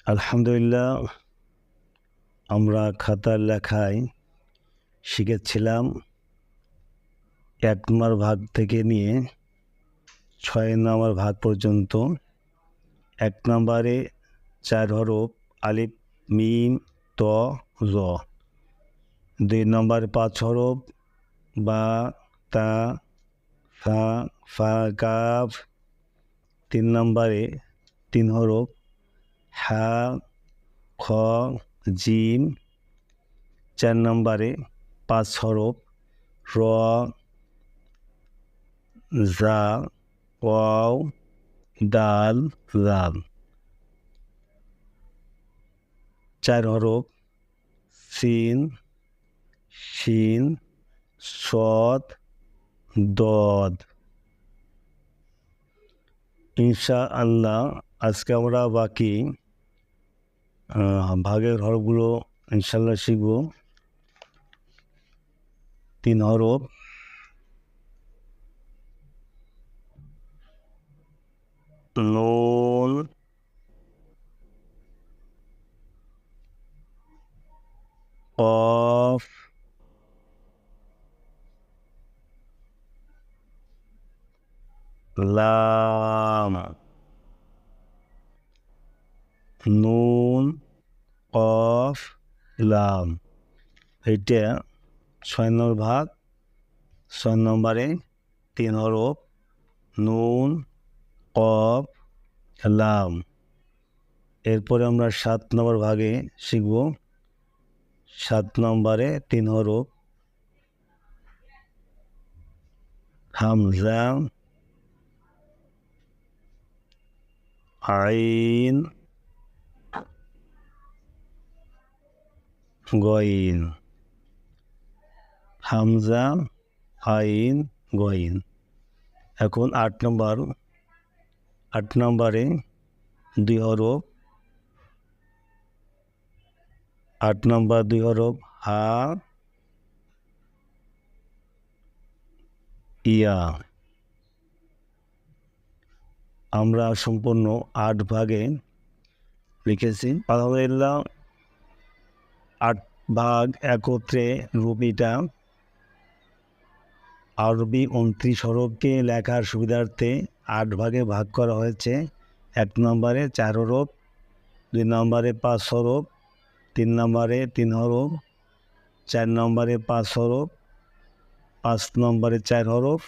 আলহামদুলিল্লাহ, আমরা খাতার লেখায় শিখেছিলাম ১ নম্বর ভাগ থেকে নিয়ে ৬ নম্বর ভাগ পর্যন্ত। ১ নম্বরে ৪ হরফ আলিফ, মিম, ত, র। ২ নম্বরে ৫ হরফ বা, তা, সা, ফা, কাফ। ৩ নম্বরে ৩ হরফ হা, খ, জিম। ৪ নম্বরে ৫ হরফ র, জা, ওয়াও, দাল, লাম। ৪ হরফ সিন, শিন, সদ, দদ। ইনশাআল্লাহ আজকে আমরা বাকি ভাগের হরফগুলো ইনশাআল্লাহ শিখব। ৩ হরফ নুন, কফ, লাম। নুন, কফ, লাম। এটা ৬ নম্বর ভাগ। ৬ নম্বরে ৩ হরফ নুন, কফ, লাম। এরপরে আমরা ৭ নম্বর ভাগে শিখব। ৭ নম্বরে ৩ হরফ হামজা, আইন, গইন। হামজা, আইন, গইন। এখন ৮ নম্বরে ২ হরফ। ৮ নম্বর ২ হরফ হা, ইয়া। আমরা সম্পূর্ণ ৮ ভাগে লিখেছি। আলহামদুলিল্লাহ ৮ ভাগ একত্রে রুপিটা আরবি ২৯ হরফকে লেখার সুবিধার্থে ৮ ভাগে ভাগ করা হয়েছে। ১ নম্বরে ৪ হরফ, ২ নম্বরে ৫ হরফ, ৩ নম্বরে ৩ হরফ, ৪ নম্বরে ৫ হরফ, ৫ নম্বরে ৪ হরফ,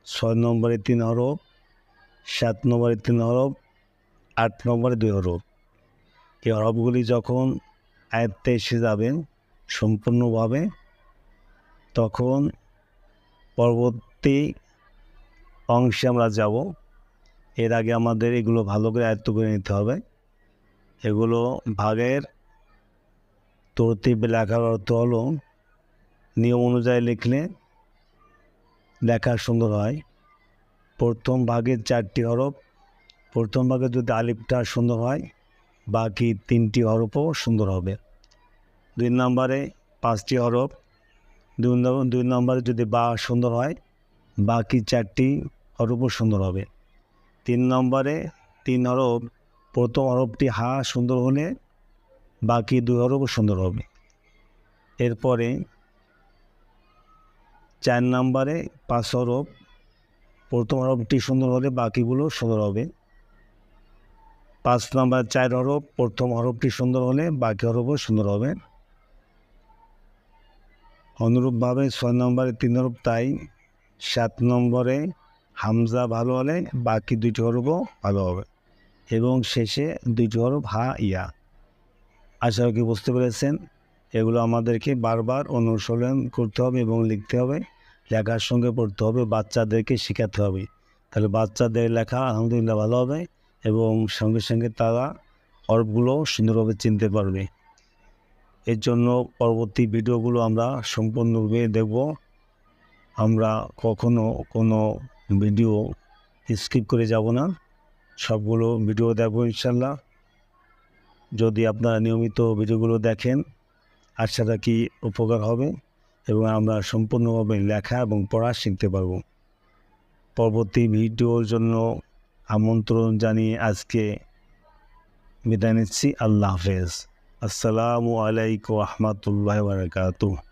৬ নম্বরে ৩ হরফ, ৭ নম্বরে ৩ হরফ, ৮ নম্বরে ২ হরফ। এই হরফগুলি যখন আয়ত্তে এসে যাবে সম্পূর্ণভাবে, তখন পরবর্তী অংশে আমরা যাব। এর আগে আমাদের এগুলো ভালো করে আয়ত্ত করে নিতে হবে। এগুলো ভাগের তরতিবে লেখার অর্থ হলো নিয়ম অনুযায়ী লিখলে লেখা সুন্দর হয়। প্রথম ভাগের ৪টি হরফ, প্রথম ভাগে যদি আলিফটা সুন্দর হয়, বাকি ৩টি হরফও সুন্দর হবে। ২ নম্বরে ৫টি হরফ, ২ নম্বরে যদি বা সুন্দর হয়, বাকি ৪টি হরফও সুন্দর হবে। ৩ নম্বরে ৩ হরফ, প্রথম হরফটি হা সুন্দর হলে বাকি ২ হরফও সুন্দর হবে। এরপরে ৪ নম্বরে ৫ হরফ, প্রথম হরফটি সুন্দর হলে বাকিগুলো সুন্দর হবে। ৫ নম্বর ৪ হরফ, প্রথম হরফটি সুন্দর হলে বাকি হরফও সুন্দর হবে। অনুরূপভাবে ৬ নম্বরে ৩ হরফ তাই। ৭ নম্বরে হামজা ভালো হলে বাকি ২টি হরফও ভালো হবে, এবং শেষে ২টি হরফ হা, ইয়া। আশা করি বুঝতে পেরেছেন। এগুলো আমাদেরকে বারবার অনুসরণ করতে হবে এবং লিখতে হবে, লেখার সঙ্গে পড়তে হবে, বাচ্চাদেরকে শেখাতে হবে। তাহলে বাচ্চাদের লেখা আলহামদুলিল্লাহ ভালো হবে এবং সঙ্গে সঙ্গে তারা হরফগুলো সুন্দরভাবে চিনতে পারবে। এর জন্য পরবর্তী ভিডিওগুলো আমরা সম্পূর্ণরূপে দেখব। আমরা কখনো কোনো ভিডিও স্কিপ করে যাব না, সবগুলো ভিডিও দেখব ইনশাল্লাহ। যদি আপনারা নিয়মিত ভিডিওগুলো দেখেন, আশা রাখি উপকার হবে এবং আমরা সম্পূর্ণভাবে লেখা এবং পড়া শিখতে পারব। পরবর্তী ভিডিওর জন্য আমন্ত্রণ জানিয়ে আজকে বিদায় নিচ্ছি। আল্লাহ হাফেজ। আসসালামু আলাইকুম রহমতুল্লাহ বারাকাতুহু।